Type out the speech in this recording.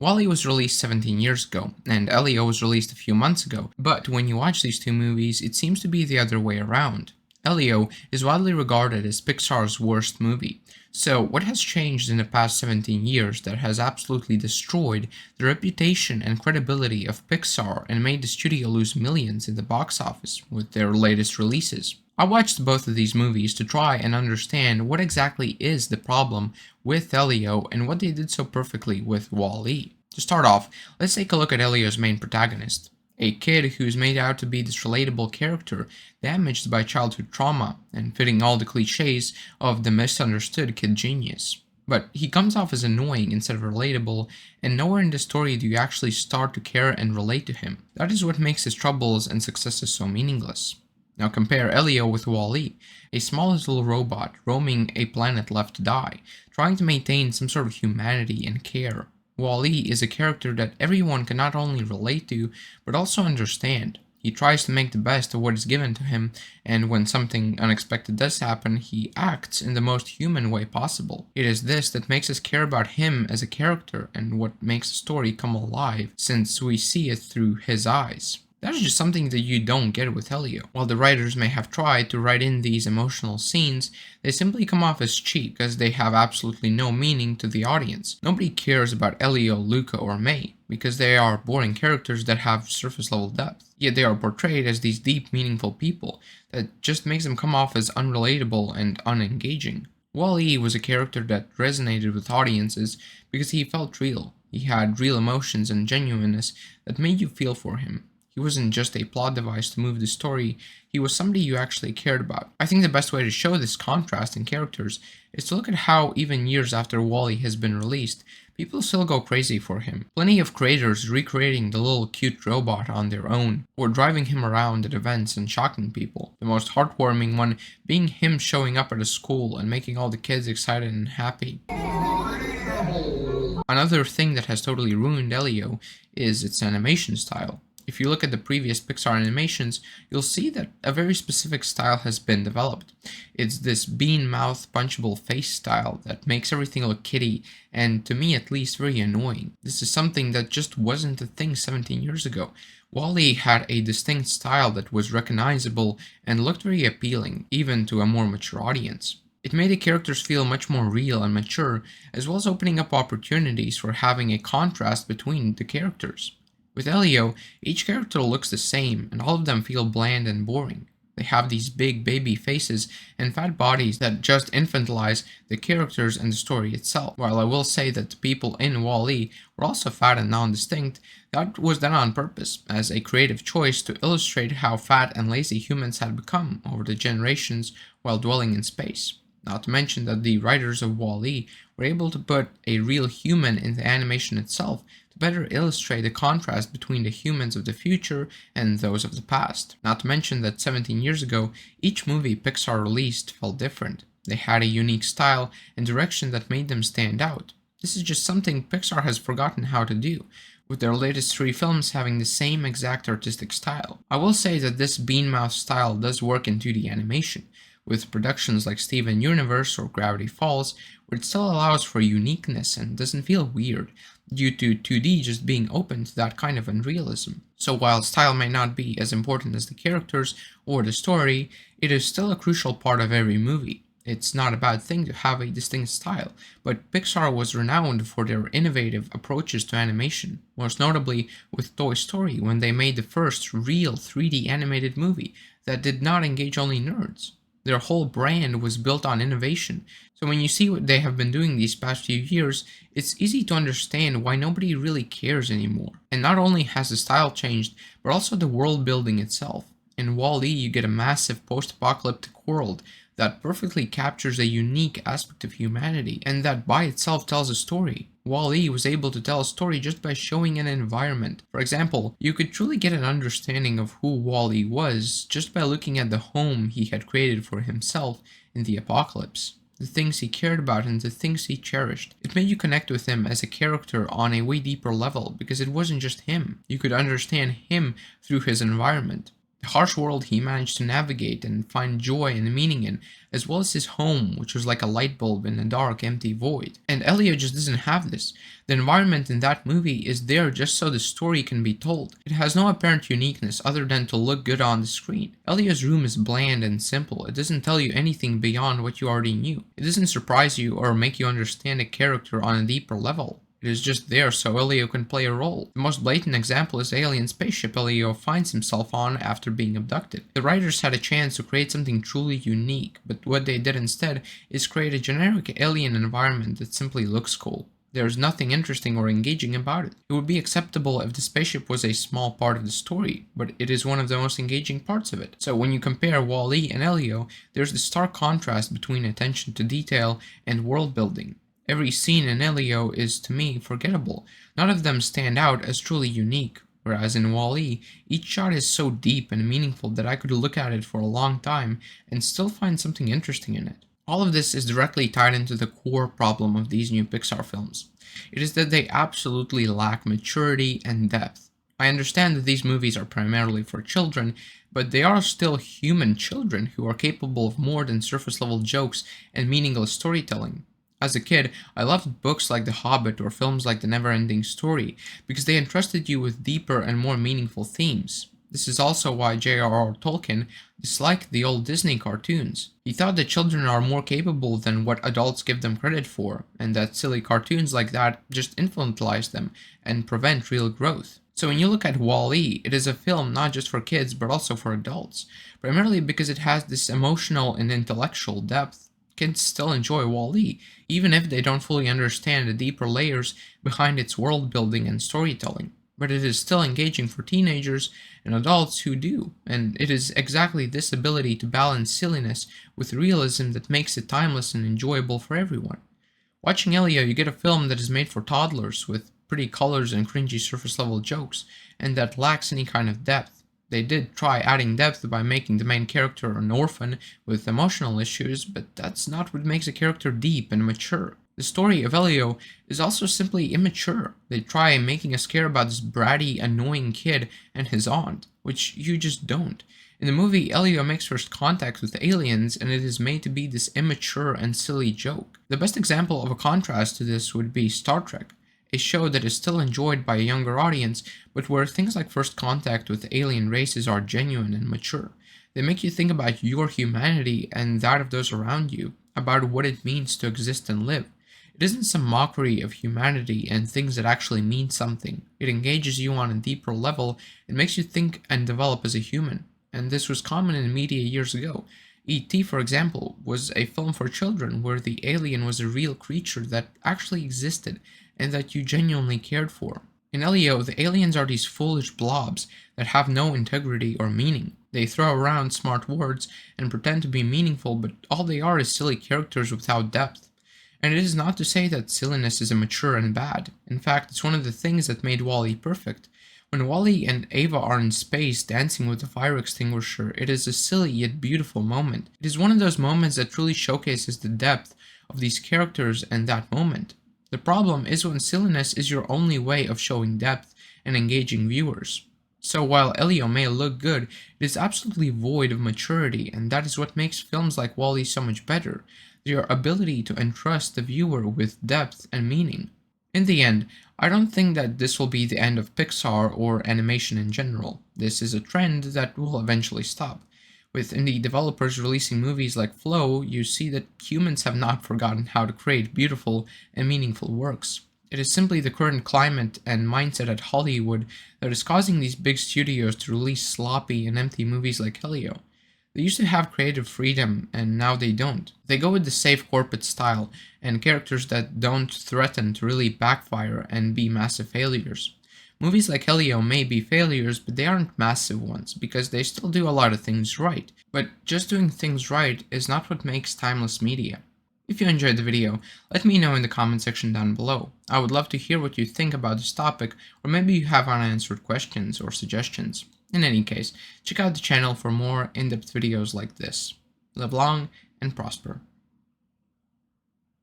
WALL-E was released 17 years ago, and Elio was released a few months ago, but when you watch these two movies, it seems to be the other way around. Elio is widely regarded as Pixar's worst movie. So, what has changed in the past 17 years that has absolutely destroyed the reputation and credibility of Pixar and made the studio lose millions in the box office with their latest releases? I watched both of these movies to try and understand what exactly is the problem with Elio and what they did so perfectly with WALL-E. To start off, let's take a look at Elio's main protagonist. A kid who's made out to be this relatable character, damaged by childhood trauma and fitting all the cliches of the misunderstood kid genius. But he comes off as annoying instead of relatable, and nowhere in the story do you actually start to care and relate to him. That is what makes his troubles and successes so meaningless. Now compare Elio with WALL-E, a small little robot roaming a planet left to die, trying to maintain some sort of humanity and care. WALL-E is a character that everyone can not only relate to, but also understand. He tries to make the best of what is given to him, and when something unexpected does happen, he acts in the most human way possible. It is this that makes us care about him as a character, and what makes the story come alive, since we see it through his eyes. That is just something that you don't get with Elio. While the writers may have tried to write in these emotional scenes, they simply come off as cheap because they have absolutely no meaning to the audience. Nobody cares about Elio, Luca, or May because they are boring characters that have surface level depth. Yet they are portrayed as these deep, meaningful people that just makes them come off as unrelatable and unengaging. WALL-E was a character that resonated with audiences because he felt real. He had real emotions and genuineness that made you feel for him. He wasn't just a plot device to move the story, he was somebody you actually cared about. I think the best way to show this contrast in characters is to look at how, even years after WALL-E has been released, people still go crazy for him. Plenty of creators recreating the little cute robot on their own, or driving him around at events and shocking people. The most heartwarming one being him showing up at a school and making all the kids excited and happy. Another thing that has totally ruined Elio is its animation style. If you look at the previous Pixar animations, you'll see that a very specific style has been developed. It's this bean mouth punchable face style that makes everything look kitty and, to me at least, very annoying. This is something that just wasn't a thing 17 years ago. WALL-E had a distinct style that was recognizable and looked very appealing, even to a more mature audience. It made the characters feel much more real and mature, as well as opening up opportunities for having a contrast between the characters. With Elio, each character looks the same, and all of them feel bland and boring. They have these big baby faces and fat bodies that just infantilize the characters and the story itself. While I will say that the people in WALL-E were also fat and non-distinct, that was done on purpose, as a creative choice to illustrate how fat and lazy humans had become over the generations while dwelling in space. Not to mention that the writers of WALL-E were able to put a real human in the animation itself to better illustrate the contrast between the humans of the future and those of the past. Not to mention that 17 years ago, each movie Pixar released felt different. They had a unique style and direction that made them stand out. This is just something Pixar has forgotten how to do, with their latest 3 films having the same exact artistic style. I will say that this bean mouth style does work in 2D animation, with productions like Steven Universe or Gravity Falls, where it still allows for uniqueness and doesn't feel weird, due to 2D just being open to that kind of unrealism. So while style may not be as important as the characters or the story, it is still a crucial part of every movie. It's not a bad thing to have a distinct style, but Pixar was renowned for their innovative approaches to animation, most notably with Toy Story when they made the first real 3D animated movie that did not engage only nerds. Their whole brand was built on innovation, so when you see what they have been doing these past few years, it's easy to understand why nobody really cares anymore. And not only has the style changed, but also the world building itself. In WALL-E, you get a massive post-apocalyptic world that perfectly captures a unique aspect of humanity, and that by itself tells a story. WALL-E was able to tell a story just by showing an environment. For example, you could truly get an understanding of who WALL-E was just by looking at the home he had created for himself in the apocalypse. The things he cared about and the things he cherished. It made you connect with him as a character on a way deeper level because it wasn't just him. You could understand him through his environment. The harsh world he managed to navigate and find joy and meaning in, as well as his home, which was like a light bulb in a dark, empty void. And Elio just doesn't have this. The environment in that movie is there just so the story can be told. It has no apparent uniqueness other than to look good on the screen. Elio's room is bland and simple. It doesn't tell you anything beyond what you already knew. It doesn't surprise you or make you understand a character on a deeper level. It is just there so Elio can play a role. The most blatant example is the alien spaceship Elio finds himself on after being abducted. The writers had a chance to create something truly unique, but what they did instead is create a generic alien environment that simply looks cool. There is nothing interesting or engaging about it. It would be acceptable if the spaceship was a small part of the story, but it is one of the most engaging parts of it. So when you compare Wall-E and Elio, there's this stark contrast between attention to detail and world building. Every scene in Elio is, to me, forgettable. None of them stand out as truly unique, whereas in Wall-E, each shot is so deep and meaningful that I could look at it for a long time and still find something interesting in it. All of this is directly tied into the core problem of these new Pixar films. It is that they absolutely lack maturity and depth. I understand that these movies are primarily for children, but they are still human children who are capable of more than surface-level jokes and meaningless storytelling. As a kid, I loved books like The Hobbit or films like The Never-Ending Story because they entrusted you with deeper and more meaningful themes. This is also why J.R.R. Tolkien disliked the old Disney cartoons. He thought that children are more capable than what adults give them credit for, and that silly cartoons like that just infantilize them and prevent real growth. So when you look at Wall-E, it is a film not just for kids but also for adults, primarily because it has this emotional and intellectual depth. Kids still enjoy Wall-E, even if they don't fully understand the deeper layers behind its world building and storytelling. But it is still engaging for teenagers and adults who do, and it is exactly this ability to balance silliness with realism that makes it timeless and enjoyable for everyone. Watching Elio, you get a film that is made for toddlers with pretty colors and cringy surface-level jokes, and that lacks any kind of depth. They did try adding depth by making the main character an orphan with emotional issues, but that's not what makes a character deep and mature. The story of Elio is also simply immature. They try making us care about this bratty, annoying kid and his aunt, which you just don't. In the movie, Elio makes first contact with aliens, and it is made to be this immature and silly joke. The best example of a contrast to this would be Star Trek, a show that is still enjoyed by a younger audience, but where things like first contact with alien races are genuine and mature. They make you think about your humanity and that of those around you, about what it means to exist and live. It isn't some mockery of humanity and things that actually mean something. It engages you on a deeper level and makes you think and develop as a human. And this was common in media years ago. E.T., for example, was a film for children where the alien was a real creature that actually existed and that you genuinely cared for. In Elio, the aliens are these foolish blobs that have no integrity or meaning. They throw around smart words and pretend to be meaningful, but all they are is silly characters without depth. And it is not to say that silliness is immature and bad. In fact, it's one of the things that made Wall-E perfect. When Wall-E and Ava are in space dancing with a fire extinguisher, it is a silly yet beautiful moment. It is one of those moments that truly showcases the depth of these characters and that moment. The problem is when silliness is your only way of showing depth and engaging viewers. So while Elio may look good, it is absolutely void of maturity, and that is what makes films like Wall-E so much better. Their ability to entrust the viewer with depth and meaning. In the end, I don't think that this will be the end of Pixar or animation in general. This is a trend that will eventually stop. With indie developers releasing movies like Flow, you see that humans have not forgotten how to create beautiful and meaningful works. It is simply the current climate and mindset at Hollywood that is causing these big studios to release sloppy and empty movies like Elio. They used to have creative freedom, and now they don't. They go with the safe corporate style and characters that don't threaten to really backfire and be massive failures. Movies like Elio may be failures, but they aren't massive ones, because they still do a lot of things right. But just doing things right is not what makes timeless media. If you enjoyed the video, let me know in the comment section down below. I would love to hear what you think about this topic, or maybe you have unanswered questions or suggestions. In any case, check out the channel for more in-depth videos like this. Live long and prosper.